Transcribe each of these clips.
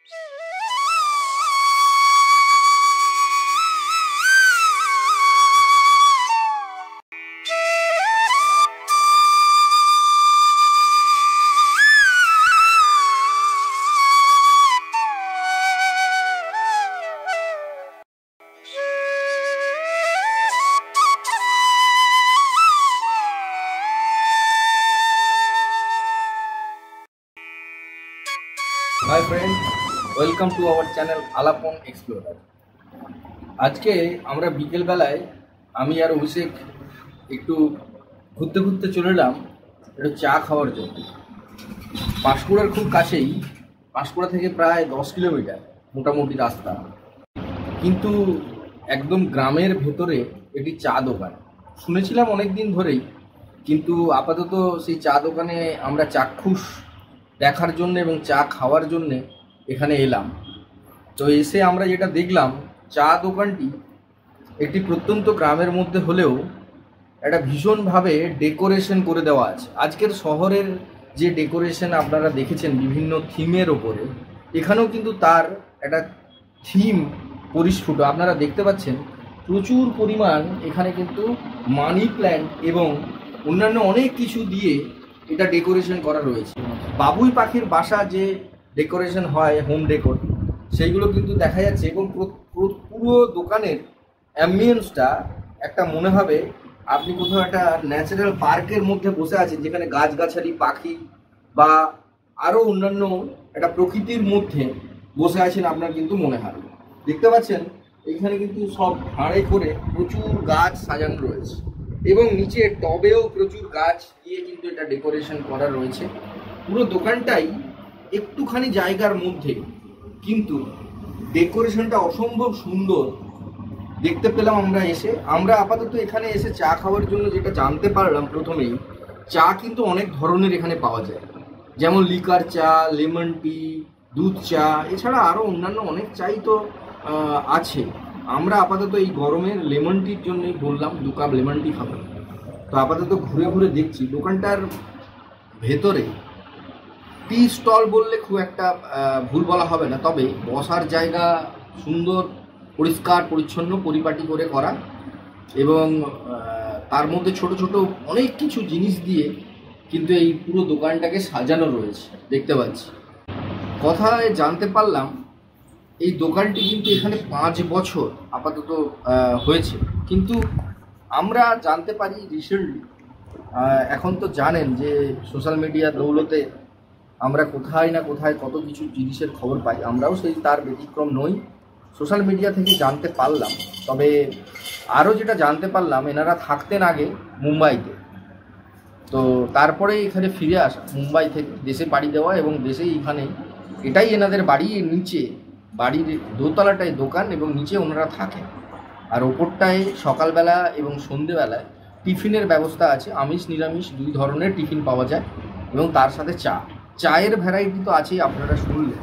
Hi friend, welcome to our channel Alapan explorer. আজকে আমরা বিকেলবেলায় আমি আর অভিষেক একটু ঘুরতে ঘুরতে চলে এলাম একটু চা খাওয়ার জন্য। পাঁশকুড়ার খুব কাছেই, পাঁশকুড়া থেকে প্রায় 10 কিলোমিটার মোটামুটি রাস্তা, কিন্তু একদম গ্রামের ভেতরে একটি চা দোকান। শুনেছিলাম অনেক দিন ধরেই, কিন্তু আপাতত সেই চা দোকানে আমরা চাক্ষুষ দেখার জন্য এবং চা খাওয়ার জন্যে এখানে এলাম। তো এসে আমরা যেটা দেখলাম, চা দোকানটি একটি প্রত্যন্ত গ্রামের মধ্যে হলেও একটা ভীষণভাবে ডেকোরেশন করে দেওয়া আছে। আজকের শহরের যে ডেকোরেশন আপনারা দেখেছেন বিভিন্ন থিমের ওপরে, এখানেও কিন্তু তার একটা থিম পরিস্ফুট আপনারা দেখতে পাচ্ছেন। প্রচুর পরিমাণ এখানে কিন্তু মানি প্ল্যান্ট এবং অন্যান্য অনেক কিছু দিয়ে এটা ডেকোরেশন করা রয়েছে। বাবুই পাখির বাসা যে ডেকোরেশন হয়, হোম ডেকোর, সেইগুলো কিন্তু দেখা যাচ্ছে। এবং পুরো দোকানের অ্যাম্বিয়েন্সটা একটা মনে হবে আপনি কোথাও একটা ন্যাচারাল পার্কের মধ্যে বসে আছেন, যেখানে গাছগাছালি, পাখি বা আরও অন্যান্য একটা প্রকৃতির মধ্যে বসে আছেন আপনার কিন্তু মনে হয়। দেখতে পাচ্ছেন এইখানে কিন্তু সব ভাঁড়ে করে প্রচুর গাছ সাজানো রয়েছে এবং নিচে টবেও প্রচুর গাছ দিয়ে কিন্তু এটা ডেকোরেশন করা রয়েছে। পুরো দোকানটাই একটুখানি জায়গার মধ্যে, কিন্তু ডেকোরেশনটা অসম্ভব সুন্দর দেখতে পেলাম আমরা এসে। আমরা আপাতত এখানে এসে চা খাওয়ার জন্য যেটা জানতে পারলাম প্রথমেই, চা কিন্তু অনেক ধরনের এখানে পাওয়া যায়, যেমন লিকার চা, লেমন টি, দুধ চা, এছাড়া আরও অন্যান্য অনেক চাই তো আছে। আমরা আপাতত এই গরমের লেমন টির জন্যই বললাম 2 কাপ লেমন টি খাবো। তো আপাতত ঘুরে ঘুরে দেখছি দোকানটার ভেতরে টি স্টল বললে খুব একটা ভুল বলা হবে না, তবে বসার জায়গা সুন্দর, পরিষ্কার পরিচ্ছন্ন, পরিপাটি করে করা, এবং তার মধ্যে ছোট ছোট অনেক কিছু জিনিস দিয়ে কিন্তু এই পুরো দোকানটাকে সাজানো রয়েছে দেখতে পাচ্ছি। কথায় জানতে পারলাম এই দোকানটি কিন্তু এখানে 5 বছর আপাতত হয়েছে, কিন্তু আমরা জানতে পারি রিসেন্টলি, এখন তো জানেন যে সোশ্যাল মিডিয়ার দৌলতে আমরা কোথায় না কোথায় কত কিছু জিনিসের খবর পাই, আমরাও সেই তার ব্যতিক্রম নই। সোশ্যাল মিডিয়া থেকে জানতে পারলাম, তবে আরও যেটা জানতে পারলাম, এনারা থাকতেন আগে মুম্বাইতে, তো তারপরে এখানে ফিরে আসা, মুম্বাই থেকে দেশে পাড়ি দেওয়া এবং দেশেই এখানে এটাই এনাদের বাড়ি। নিচে বাড়ির দোতলাটায় দোকান এবং নিচে ওনারা থাকেন, আর ওপরটায় সকালবেলা এবং সন্ধেবেলায় টিফিনের ব্যবস্থা আছে। আমিষ নিরামিষ 2 ধরনের টিফিন পাওয়া যায়, এবং তার সাথে চায়ের ভ্যারাইটি তো আছেই, আপনারা শুনলেন।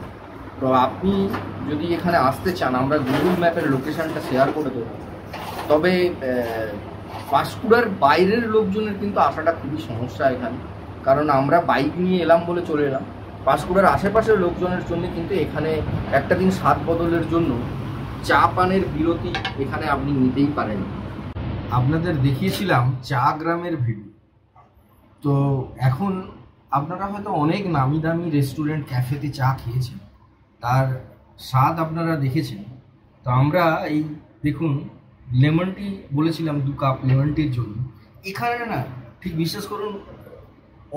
তো আপনি যদি এখানে আসতে চান, আমরা গুগল ম্যাপের লোকেশানটা শেয়ার করে দেবো। তবে পাঁশকুড়ার বাইরের লোকজনের কিন্তু আসাটা খুবই সমস্যা এখানে, কারণ আমরা বাইক নিয়ে এলাম বলে চলে এলাম। পাঁশকুড়ার আশেপাশের লোকজনের জন্য কিন্তু এখানে একটা দিন স্বাদ বদলের জন্য চা পানের বিরতি এখানে আপনি নিতেই পারেন। আপনাদের দেখিয়েছিলাম চা গ্রামের ভিডিও, তো এখন আপনারা হয়তো অনেক নামি দামি রেস্টুরেন্ট, ক্যাফেতে চা খেয়েছেন, তার স্বাদ আপনারা দেখেছেন। তো আমরা এই দেখুন লেমন টি বলেছিলাম 2 কাপ লেমন টির জন্য, এখানে না ঠিক বিশ্বাস করুন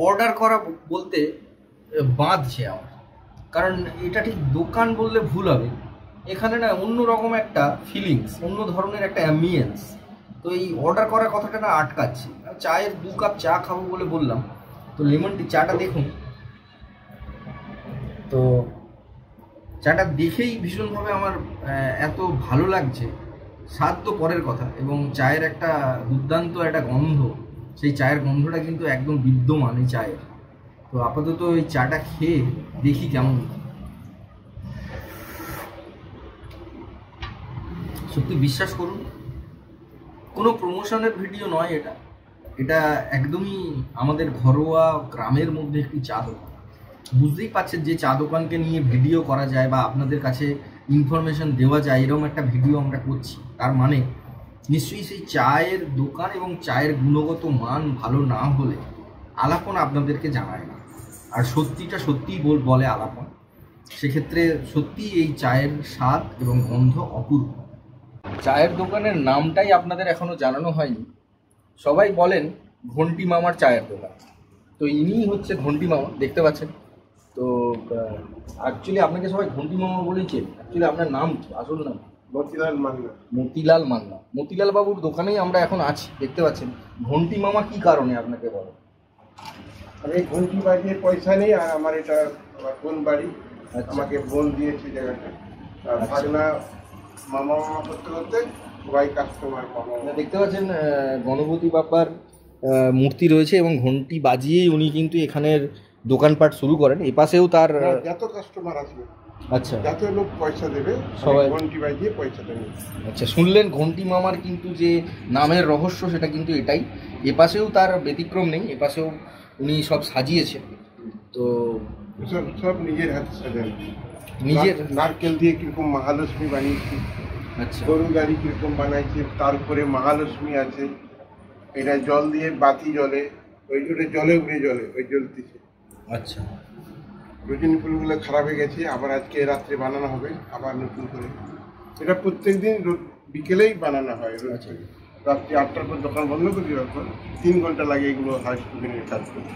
অর্ডার করা বলতে বাঁধছে আমার, কারণ এটা ঠিক দোকান বললে ভুল হবে। এখানে না অন্যরকম একটা ফিলিংস, অন্য ধরনের একটা অ্যাম্বিয়েন্স, তো এই অর্ডার করার কথাটা না আটকাচ্ছে। চায়ের 2 কাপ চা খাবো বলে বললাম, তো লেমন টি চাটা দেখুন। তো চাটা দেখেই ভীষণভাবে আমার এত ভালো লাগছে, স্বাদ তো পরের কথা, এবং চায়ের একটা দুর্দান্ত একটা গন্ধ, সেই চায়ের গন্ধটা কিন্তু একদম বিদ্যমান এই চায়ের। তো আপাতত এই চাটা খেয়ে দেখি কেমন। সত্যি বিশ্বাস করুন, কোনো প্রমোশনের ভিডিও নয় এটা, এটা একদমই আমাদের ঘরোয়া গ্রামের মধ্যে একটি চা দোকান। বুঝতেই পারছেন যে চা দোকানকে নিয়ে ভিডিও করা যায় বা আপনাদের কাছে ইনফরমেশন দেওয়া যায়, এরকম একটা ভিডিও আমরা করছি, তার মানে নিশ্চয়ই সেই চায়ের দোকান এবং চায়ের গুণগত মান ভালো না হলে আলাপন আপনাদেরকে জানায় না। আর সত্যিটা সত্যিই বলে আলাপন, সেক্ষেত্রে সত্যিই এই চায়ের স্বাদ এবং গন্ধ অপূর্ব। চায়ের দোকানের নামটাই আপনাদের এখনো জানানো হয়নি। সবাই বলেন ঘন্টি মামার চায়ের দোকান, তো ইনিই হচ্ছে ঘন্টি মামা, দেখতে পাচ্ছেন। তো অ্যাকচুয়ালি আপনাকে সবাই ঘন্টি মামা বলেই চেন, অ্যাকচুয়ালি আপনার নাম কি, আসল নাম? মতিলাল মান্না। মতিলাল মান্না। মতিলাল বাবুর দোকানেই আমরা এখন আছি, দেখতে পাচ্ছেন। ঘন্টি মামা কি কারণে আপনাকে বলো? আমি ঘন্টি বাজিয়ে পয়সা নেই, আর আমার এটা আমার বোন বাড়ি। আচ্ছা। আমাকে বোন দিয়েছে জায়গাটা, আর আচ্ছা। ভাগনা মামা মামা করতে করতে সবাই কাস্টমার মামা। দেখতে পাচ্ছেন গণপতি বাপ্পার মূর্তি রয়েছে এবং ঘন্টি বাজিয়েই উনি কিন্তু এখানের দোকানপাট শুরু করেন। এপাশেও তার যত কাস্টমার আসবে, আচ্ছা, যত লোক পয়সা দেবে সবাই ঘন্টি বাজিয়ে পয়সা দেবে। আচ্ছা, শুনলেন ঘন্টি মামার কিন্তু যে নামের রহস্য, সেটা কিন্তু এটাই। এপাশেও তার ব্যতিক্রম নেই, এপাশেও উনি সব সাজিয়েছেন। তো সব নিজের হাতে সাজানো। নিজের নারকেল দিয়ে কিরকম মহালক্ষ্মী বানিয়েছি, আচ্ছা, গরু গাড়ি কিরকম বানাইছে, তার উপরে মহালক্ষ্মী আছে। এটা জল দিয়ে বাতি জ্বলে, ওই জলে উড়ে জ্বলে, ওই জ্বলতেছে। আচ্ছা, রজনী ফুলগুলো খারাপ হয়ে গেছে, আবার আজকে রাত্রে বানানো হবে আবার নতুন করে। এটা প্রত্যেকদিন বিকেলেই বানানো হয়। আচ্ছা। রাত্রি 8টার পর দোকান বন্ধ করে দেওয়ার পর 3 ঘন্টা লাগে এগুলো হাউস কুকিংয়ের কাজ করতে।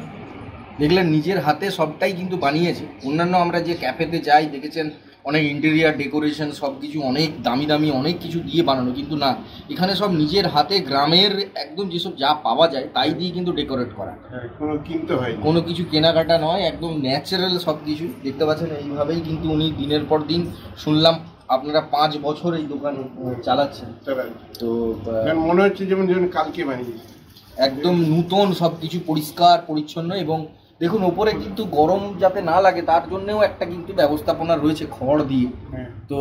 দেখলেন নিজের হাতে সবটাই কিন্তু বানিয়েছে। অন্যান্য আমরা যে ক্যাফেতে যাই দেখেছেন অনেক ইন্টেরিয়ার ডেকোরেশন সব কিছু অনেক দামি দামি অনেক কিছু দিয়ে বানানো, কিন্তু না, এখানে সব নিজের হাতে গ্রামের একদম যেসব যা পাওয়া যায় তাই দিয়ে কিন্তু ডেকোরেট করা। কোনো কিনতে হয়, কোনো কিছু কেনাকাটা নয়, একদম ন্যাচারাল সব কিছু। দেখতে পাচ্ছেন এইভাবেই কিন্তু উনি দিনের পর দিন, শুনলাম আপনারা 5 বছর এই দোকান চালাচ্ছেন। তো মনে হচ্ছে যেমন কালকে বানিয়েছি, একদম নূতন সব কিছু, পরিষ্কার পরিচ্ছন্ন। এবং দেখুন ওপরে কিন্তু গরম যাতে না লাগে তার জন্যও একটা কিন্তু ব্যবস্থাপনা রয়েছে খড় দিয়ে। তো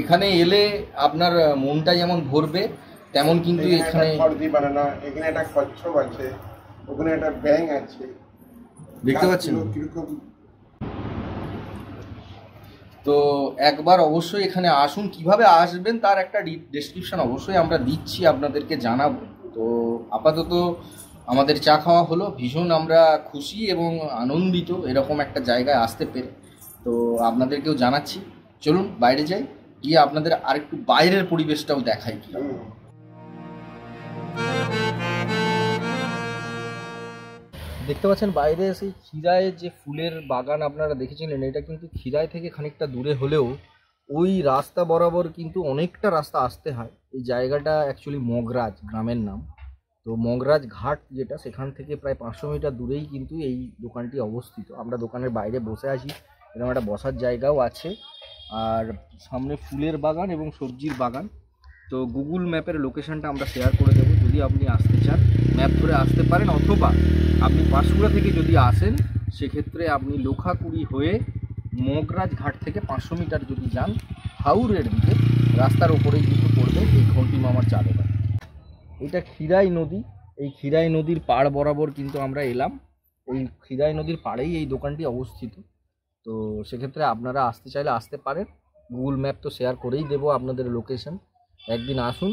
এখানে এলে আপনার মনটা যেমন ভরবে তেমন কিন্তু এখানে খড় দিয়ে বানানো। এখানে একটা কচ্ছপ আছে, ওখানে একটা ব্যাঙ আছে, দেখতে পাচ্ছেন। কিরকম। তো একবার অবশ্যই এখানে আসুন, কিভাবে আসবেন তার একটা ডেসক্রিপশন অবশ্যই আমরা দিচ্ছি, আপনাদেরকে জানাবো। তো আপাতত আমাদের চা খাওয়া হলো, ভীষণ আমরা খুশি এবং আনন্দিত এরকম একটা জায়গায় আসতে পেরে। তো আপনাদেরকেও জানাচ্ছি, চলুন বাইরে যাই, গিয়ে আপনাদের আরেকটু বাইরের পরিবেশটাও দেখাই কি। দেখতে পাচ্ছেন বাইরে সেই খিরায় যে ফুলের বাগান আপনারা দেখেছিলেন, এটা কিন্তু খিরায় থেকে খানিকটা দূরে হলেও ওই রাস্তা বরাবর কিন্তু অনেকটা রাস্তা আসতে হয়। এই জায়গাটা অ্যাকচুয়ালি মগরাজ গ্রামের নাম। তো মগরাজ ঘাট যেটা, সেখান থেকে প্রায় 500 মিটার দূরেই কিন্তু এই দোকানটি অবস্থিত। আমরা দোকানের বাইরে বসে আছি, এরকম একটা বসার জায়গাও আছে, আর সামনে ফুলের বাগান এবং সবজির বাগান। তো গুগল ম্যাপের লোকেশনটা আমরা শেয়ার করে দেবো, যদি আপনি আসতে চান ম্যাপ ধরে আসতে পারেন, অথবা আপনি পাঁশকুড়া থেকে যদি আসেন সেক্ষেত্রে আপনি লোখাকুড়ি হয়ে মগরাজ ঘাট থেকে 500 মিটার যদি যান হাওড়ের দিকে, রাস্তার ওপরেই কিন্তু পড়বে এই ঘন্টি মামার চা দোকান। এটা খিরাই নদী, এই খিরাই নদীর পাড় বরাবর কিন্তু আমরা এলাম। এই খিরাই নদীর পাড়েই এই দোকানটি অবস্থিত। তো সেক্ষেত্রে আপনারা আসতে চাইলে আসতে পারেন, গুগল ম্যাপ তো শেয়ার করেই দেবো আপনাদের লোকেশন। একদিন আসুন,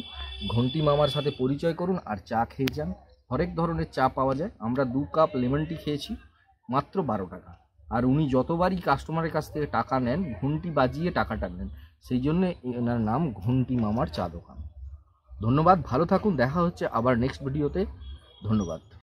ঘন্টি মামার সাথে পরিচয় করুন আর চা খেয়ে যান। হরেক ধরনের চা পাওয়া যায়। আমরা 2 কাপ লেমন টি খেয়েছি মাত্র 12 টাকা। আর উনি যতবারই কাস্টমারের কাছ থেকে টাকা নেন ঘন্টি বাজিয়ে টাকাটা নেন, সেই জন্য এনার নাম ঘন্টি মামার চা দোকান। ধন্যবাদ, ভালো থাকুন, দেখা হচ্ছে আবার নেক্সট ভিডিওতে। ধন্যবাদ।